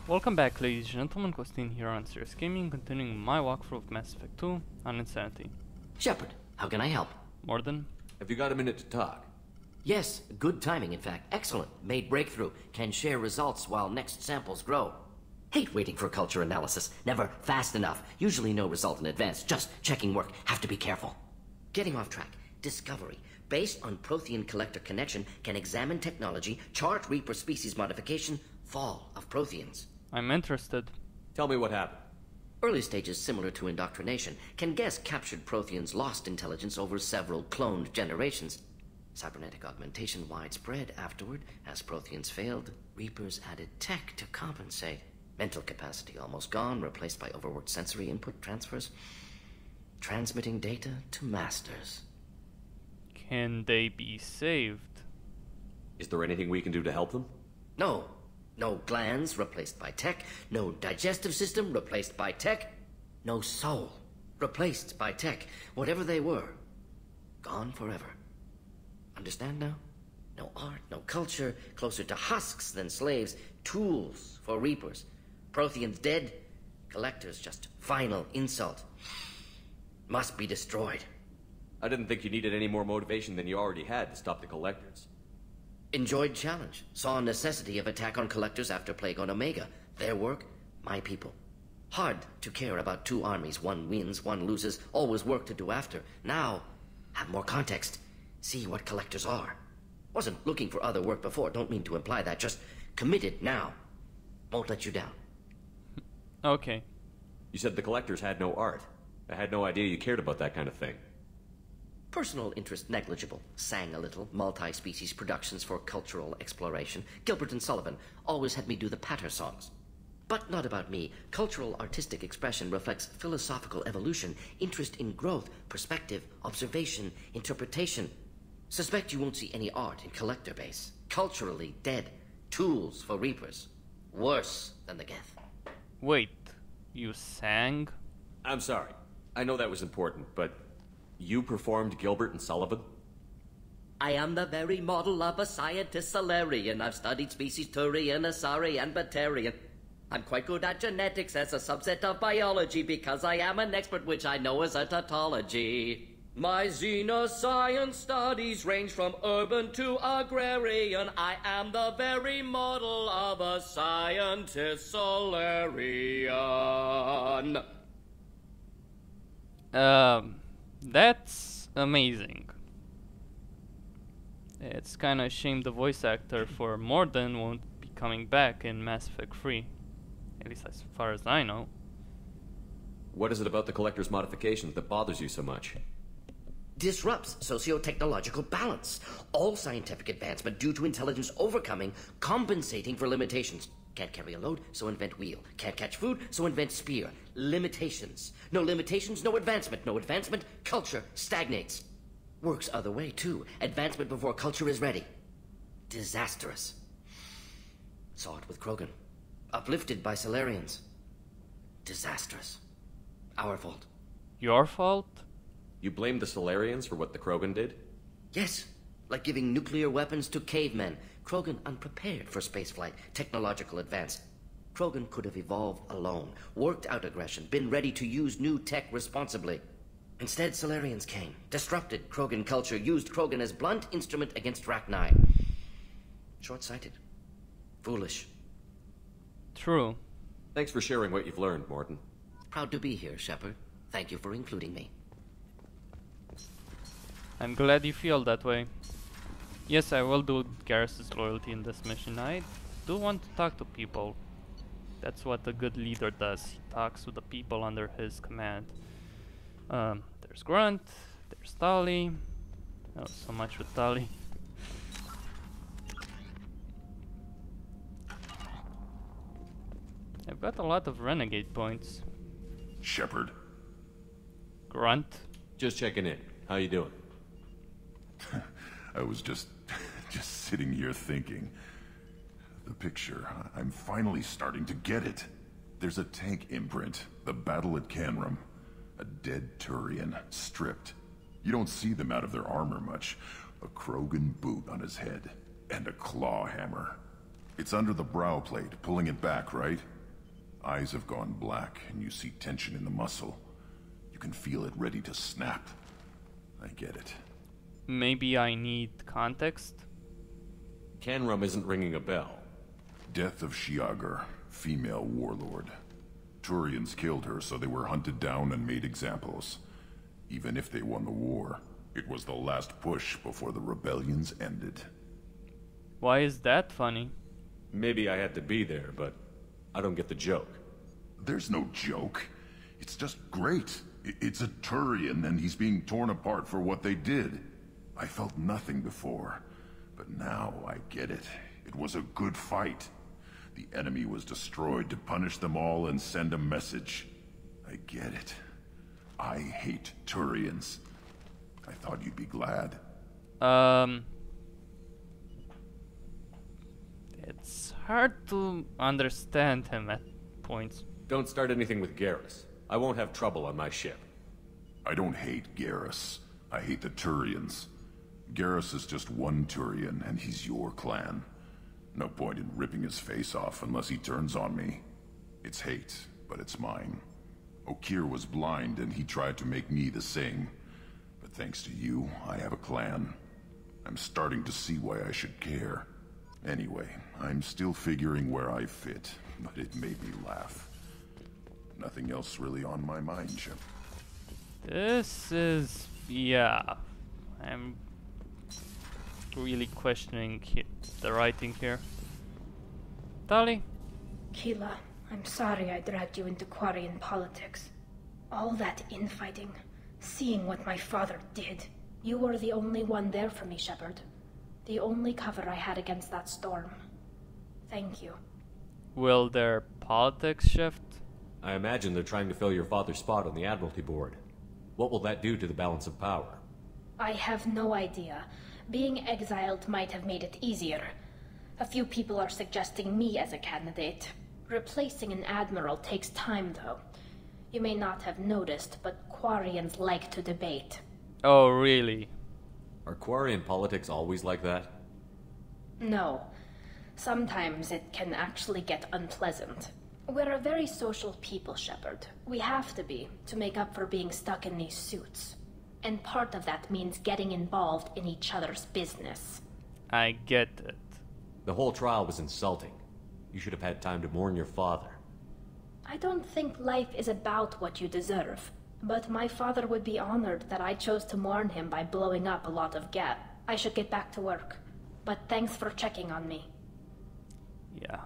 Welcome back, ladies and gentlemen. Costin here on Serious Gaming, continuing my walkthrough of Mass Effect 2 on Insanity. Shepard, how can I help? Morden? Have you got a minute to talk? Yes, good timing in fact. Excellent. Made breakthrough. Can share results while next samples grow. Hate waiting for culture analysis. Never fast enough. Usually no result in advance. Just checking work. Have to be careful. Getting off track. Discovery. Based on Prothean collector connection, can examine technology, chart Reaper species modification, fall of Protheans. I'm interested. Tell me what happened. Early stages similar to indoctrination. Can guess captured Protheans lost intelligence over several cloned generations. Cybernetic augmentation widespread afterward. As Protheans failed, Reapers added tech to compensate. Mental capacity almost gone, replaced by overworked sensory input transfers. Transmitting data to masters. Can they be saved? Is there anything we can do to help them? No. No glands replaced by tech. No digestive system replaced by tech. No soul replaced by tech. Whatever they were, gone forever. Understand now? No art, no culture, closer to husks than slaves, tools for Reapers. Protheans dead, collectors just final insult. Must be destroyed. I didn't think you needed any more motivation than you already had to stop the collectors. Enjoyed challenge. Saw necessity of attack on collectors after Plague on Omega. Their work, my people. Hard to care about two armies. One wins, one loses. Always work to do after. Now, have more context. See what collectors are. Wasn't looking for other work before. Don't mean to imply that. Just committed now. Won't let you down. Okay. You said the collectors had no art. I had no idea you cared about that kind of thing. Personal interest negligible. Sang a little. Multi-species productions for cultural exploration. Gilbert and Sullivan always had me do the patter songs. But not about me. Cultural artistic expression reflects philosophical evolution, interest in growth, perspective, observation, interpretation. Suspect you won't see any art in collector base. Culturally dead. Tools for Reapers. Worse than the Geth. Wait, you sang? I'm sorry. I know that was important, but you performed Gilbert and Sullivan? I am the very model of a scientist Solarian. I've studied species Turian, Asari, and Batarian. I'm quite good at genetics as a subset of biology because I am an expert, which I know is a tautology. My xenoscience studies range from urban to agrarian. I am the very model of a scientist Solarian. That's amazing. It's kinda a shame the voice actor for Morden won't be coming back in Mass Effect 3. At least as far as I know. What is it about the collector's modifications that bothers you so much? Disrupts socio-technological balance. All scientific advancement due to intelligence overcoming, compensating for limitations. Can't carry a load, so invent wheel. Can't catch food, so invent spear. Limitations. No limitations, no advancement. No advancement, culture stagnates. Works other way, too. Advancement before culture is ready. Disastrous. Saw it with Krogan. Uplifted by Solarians. Disastrous. Our fault. Your fault? You blame the Solarians for what the Krogan did? Yes, like giving nuclear weapons to cavemen. Krogan unprepared for spaceflight, technological advance. Krogan could have evolved alone, worked out aggression, been ready to use new tech responsibly. Instead, Solarians came, disrupted Krogan culture, used Krogan as blunt instrument against Rachni. Short-sighted. Foolish. True. Thanks for sharing what you've learned, Morton. Proud to be here, Shepard. Thank you for including me. I'm glad you feel that way. Yes, I will do Garrus's loyalty in this mission. I do want to talk to people. That's what a good leader does. He talks with the people under his command. There's Grunt, there's Tali. Not so much with Tali. I've got a lot of renegade points. Shepard. Grunt. Just checking in. How you doing? I was just sitting here thinking. The picture, I'm finally starting to get it. There's a tank imprint, the battle at Canrum. A dead Turian, stripped. You don't see them out of their armor much. A Krogan boot on his head, and a claw hammer. It's under the brow plate, pulling it back, right? Eyes have gone black, and you see tension in the muscle. You can feel it ready to snap. I get it. Maybe I need context? Canrum isn't ringing a bell. Death of Shiagar, female warlord. Turians killed her, so they were hunted down and made examples. Even if they won the war, it was the last push before the rebellions ended. Why is that funny? Maybe I had to be there, but I don't get the joke. There's no joke. It's just great. It's a Turian, and he's being torn apart for what they did. I felt nothing before, but now I get it. It was a good fight. The enemy was destroyed to punish them all and send a message. I get it. I hate Turians. I thought you'd be glad. It's hard to understand him at points. Don't start anything with Garrus. I won't have trouble on my ship. I don't hate Garrus. I hate the Turians. Garrus is just one Turian, and he's your clan. No point in ripping his face off unless he turns on me. It's hate, but it's mine. Okir was blind, and he tried to make me the same. But thanks to you, I have a clan. I'm starting to see why I should care. Anyway, I'm still figuring where I fit, but it made me laugh. Nothing else really on my mind, Shep. This is... yeah. I'm really questioning the writing here. Tali? Kela, I'm sorry I dragged you into Quarian politics. All that infighting, seeing what my father did. You were the only one there for me, Shepard. The only cover I had against that storm. Thank you. Will their politics shift? I imagine they're trying to fill your father's spot on the Admiralty Board. What will that do to the balance of power? I have no idea. Being exiled might have made it easier. A few people are suggesting me as a candidate. Replacing an admiral takes time, though. You may not have noticed, but Quarians like to debate. Oh, really? Are Quarian politics always like that? No. Sometimes it can actually get unpleasant. We're a very social people, Shepard. We have to be, to make up for being stuck in these suits. And part of that means getting involved in each other's business. I get it. The whole trial was insulting. You should have had time to mourn your father. I don't think life is about what you deserve. But my father would be honored that I chose to mourn him by blowing up a lot of gas. I should get back to work. But thanks for checking on me. Yeah.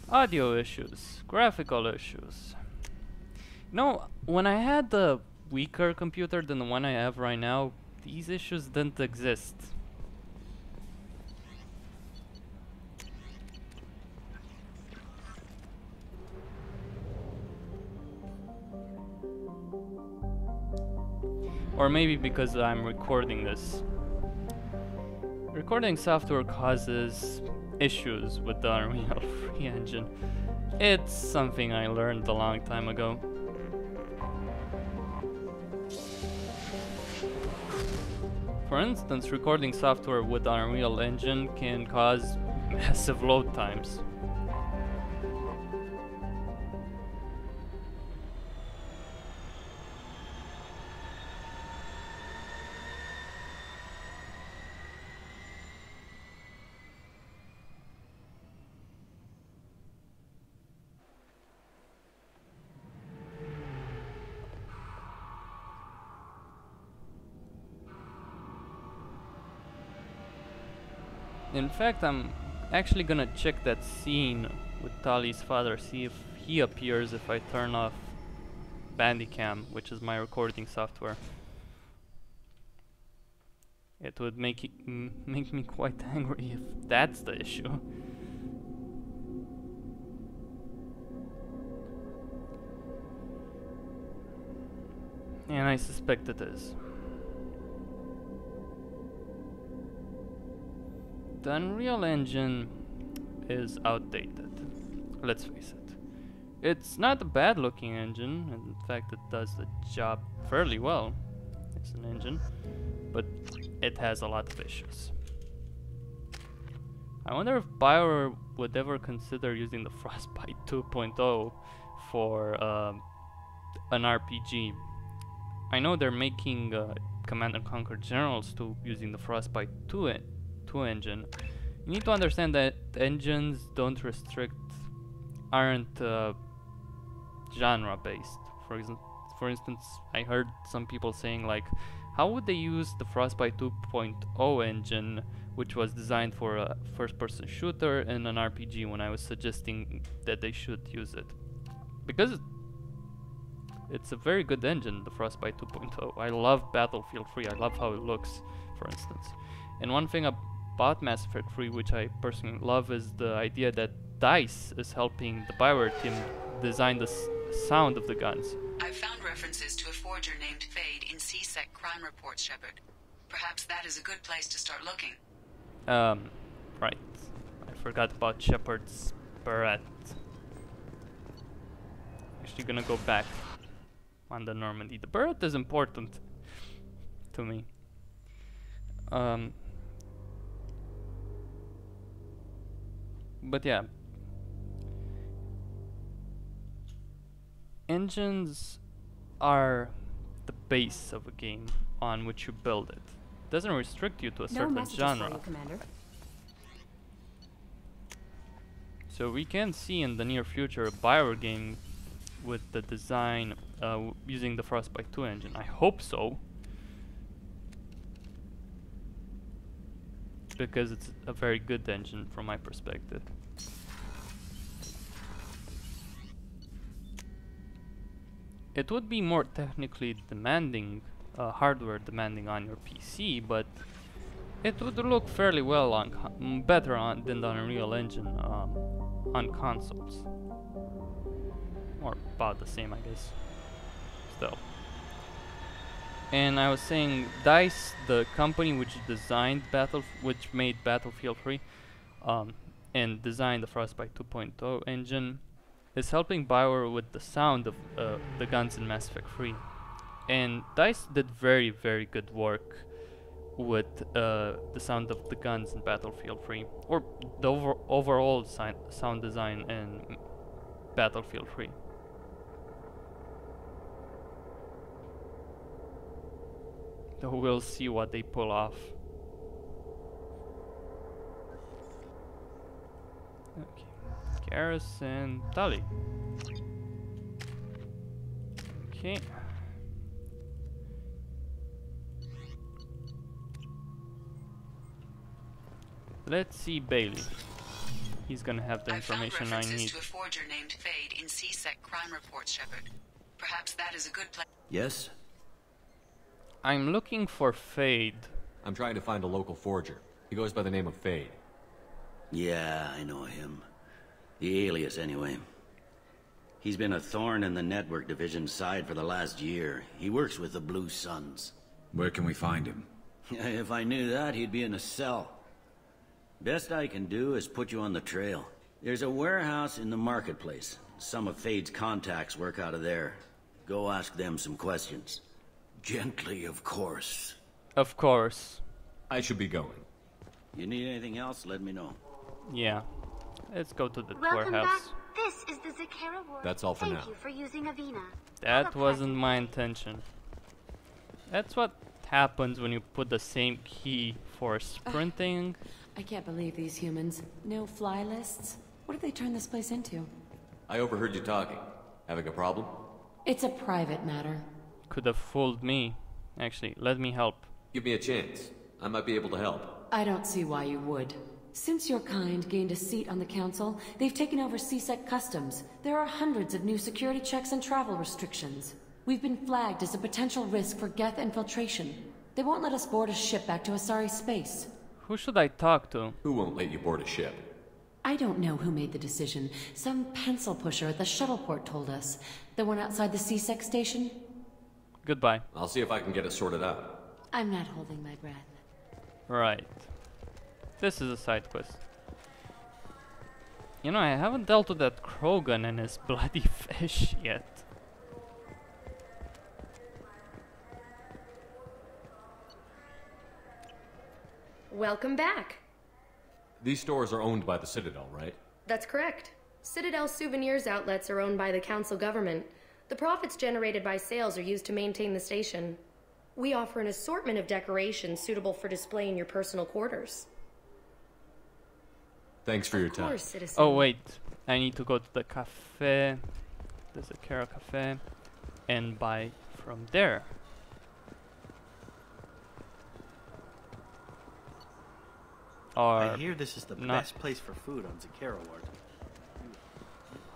Audio issues, graphical issues. No, when I had the weaker computer than the one I have right now, these issues didn't exist. Or maybe because I'm recording this. Recording software causes issues with the Unreal Free engine. It's something I learned a long time ago. For instance, recording software with the Unreal Engine can cause massive load times. In fact, I'm actually gonna check that scene with Tali's father, see if he appears if I turn off Bandicam, which is my recording software. It would make me quite angry if that's the issue. And I suspect it is. The Unreal Engine is outdated. Let's face it. It's not a bad looking engine. In fact, it does the job fairly well. as an engine, but it has a lot of issues. I wonder if BioWare would ever consider using the Frostbite 2.0 for an RPG. I know they're making Command & Conquer Generals 2 using the Frostbite 2 engine. You need to understand that engines aren't genre based. For instance, I heard some people saying like, how would they use the Frostbite 2.0 engine, which was designed for a first-person shooter in an RPG, when I was suggesting that they should use it? Because it's a very good engine, the Frostbite 2.0. I love Battlefield 3, I love how it looks, for instance. And one thing about Mass Effect 3, which I personally love, is the idea that DICE is helping the BioWare team design the sound of the guns. I've found references to a forger named Fade in CSEC crime reports, Shepard. Perhaps that is a good place to start looking. Right. I forgot about Shepard's beret. Actually gonna go back on the Normandy. The beret is important to me. But yeah. Engines are the base of a game on which you build it. It doesn't restrict you to a certain genre. For you, Commander. So we can see in the near future a BioWare game with the design using the Frostbite 2 engine. I hope so, because it's a very good engine from my perspective. It would be more technically demanding, hardware demanding on your PC, but it would look fairly well on better than the Unreal Engine on consoles, or about the same, I guess. Still. And I was saying, DICE, the company which made Battlefield 3, and designed the Frostbite 2.0 engine, is helping BioWare with the sound of the guns in Mass Effect 3. And DICE did very, very good work with the sound of the guns in Battlefield 3, or the overall sound design in Battlefield 3. So we'll see what they pull off. Okay, Garrus and Tali. Okay. Let's see Bailey. He's gonna have the information I need. To a forger named Fade in CSEC crime reports, Shepard. Perhaps that is a good place. Yes? I'm looking for Fade. I'm trying to find a local forger. He goes by the name of Fade. Yeah, I know him. The alias, anyway. He's been a thorn in the network division's side for the last year. He works with the Blue Suns. Where can we find him? If I knew that, he'd be in a cell. Best I can do is put you on the trail. There's a warehouse in the marketplace. Some of Fade's contacts work out of there. Go ask them some questions. Gently, of course. Of course. I should be going. You need anything else, let me know. Yeah. Let's go to the Welcome warehouse. back. This is the Zakera Ward. That's all for now. Thank you for using Avina. That Have a wasn't pleasant my day. intention. That's what happens when you put the same key for sprinting. I can't believe these humans. No fly lists? What have they turned this place into? I overheard you talking. Having a problem? It's a private matter. Could have fooled me. Actually, let me help. Give me a chance. I might be able to help. I don't see why you would. Since your kind gained a seat on the council, they've taken over CSEC customs. There are hundreds of new security checks and travel restrictions. We've been flagged as a potential risk for Geth infiltration. They won't let us board a ship back to Asari space. Who should I talk to? Who won't let you board a ship? I don't know who made the decision. Some pencil pusher at the shuttleport told us. The one outside the CSEC station? Goodbye. I'll see if I can get it sorted out. I'm not holding my breath. Right. This is a side quest. You know, I haven't dealt with that Krogan and his bloody fish yet. Welcome back. These stores are owned by the Citadel, right? That's correct. Citadel souvenirs outlets are owned by the council government. The profits generated by sales are used to maintain the station. We offer an assortment of decorations suitable for display in your personal quarters. Thanks for your Of course, time. citizen. Oh wait, I need to go to the cafe, the Kela cafe, and buy from there. Or I hear this is the not. best place for food on Zakera Ward.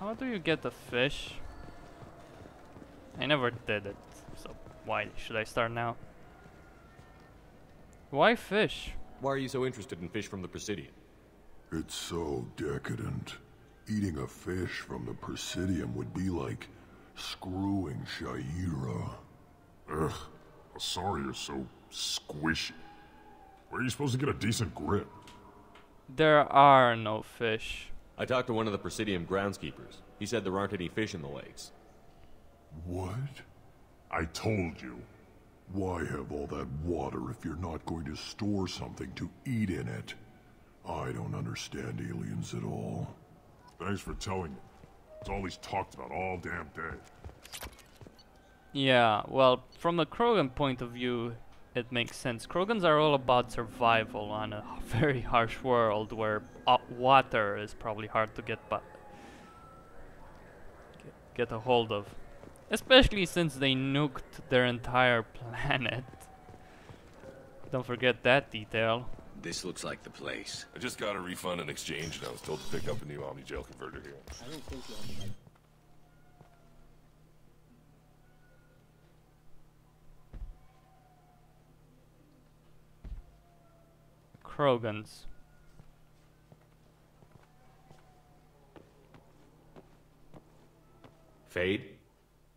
How do you get the fish? I never did it, so why should I start now? Why fish? Why are you so interested in fish from the Presidium? It's so decadent. Eating a fish from the Presidium would be like screwing Shaira. Ugh, sorry you're so squishy. Where are you supposed to get a decent grip? There are no fish. I talked to one of the Presidium groundskeepers. He said there aren't any fish in the lakes. What? I told you. Why have all that water if you're not going to store something to eat in it? I don't understand aliens at all. Thanks for telling me. It's all he's talked about all damn day. Yeah, well, from the Krogan point of view, it makes sense. Krogans are all about survival on a very harsh world where water is probably hard to get a hold of. Especially since they nuked their entire planet. Don't forget that detail. This looks like the place. I just got a refund and exchange, and I was told to pick up a new Omni Gel converter here. I don't think you'll Krogans. Fade?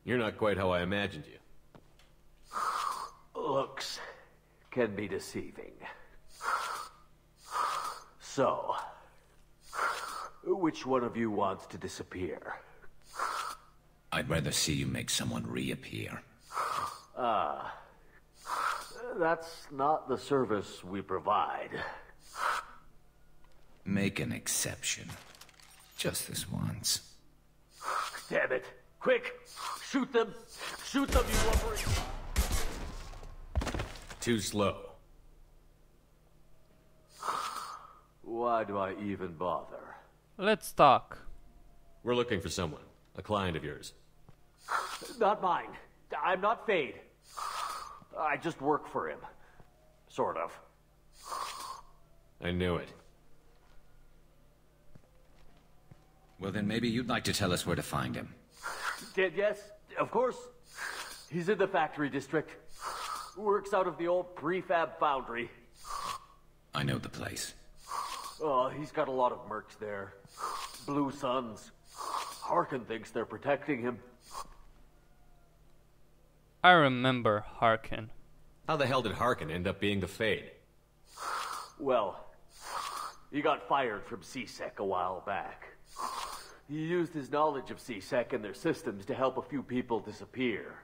You're not quite how I imagined you. Looks can be deceiving. So, which one of you wants to disappear? I'd rather see you make someone reappear. That's not the service we provide. Make an exception. Just this once. Damn it. Quick! Shoot them! Shoot them, you lumbering! Too slow. Why do I even bother? Let's talk. We're looking for someone. A client of yours. Not mine. I'm not Fade. I just work for him. Sort of. I knew it. Well, then maybe you'd like to tell us where to find him. Yes, of course. He's in the factory district. Works out of the old prefab foundry. I know the place. Oh, he's got a lot of mercs there. Blue Suns. Harkin thinks they're protecting him. I remember Harkin. How the hell did Harkin end up being the Fade? Well, he got fired from CSEC a while back. He used his knowledge of CSEC and their systems to help a few people disappear.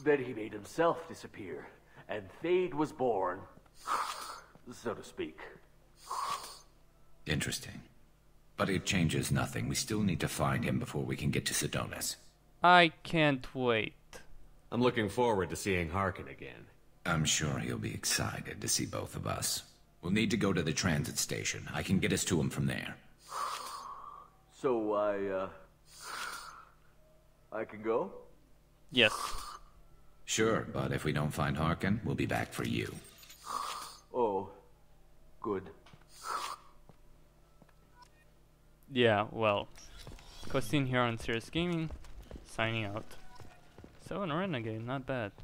Then he made himself disappear, and Fade was born, so to speak. Interesting. But it changes nothing. We still need to find him before we can get to Sedonis. I can't wait. I'm looking forward to seeing Harkin again. I'm sure he'll be excited to see both of us. We'll need to go to the transit station. I can get us to him from there. So I can go? Yes. Sure, but if we don't find Harkin, we'll be back for you. Oh, good. Yeah, well. Costin here on Serious Gaming, signing out. 7 Renegade, not bad.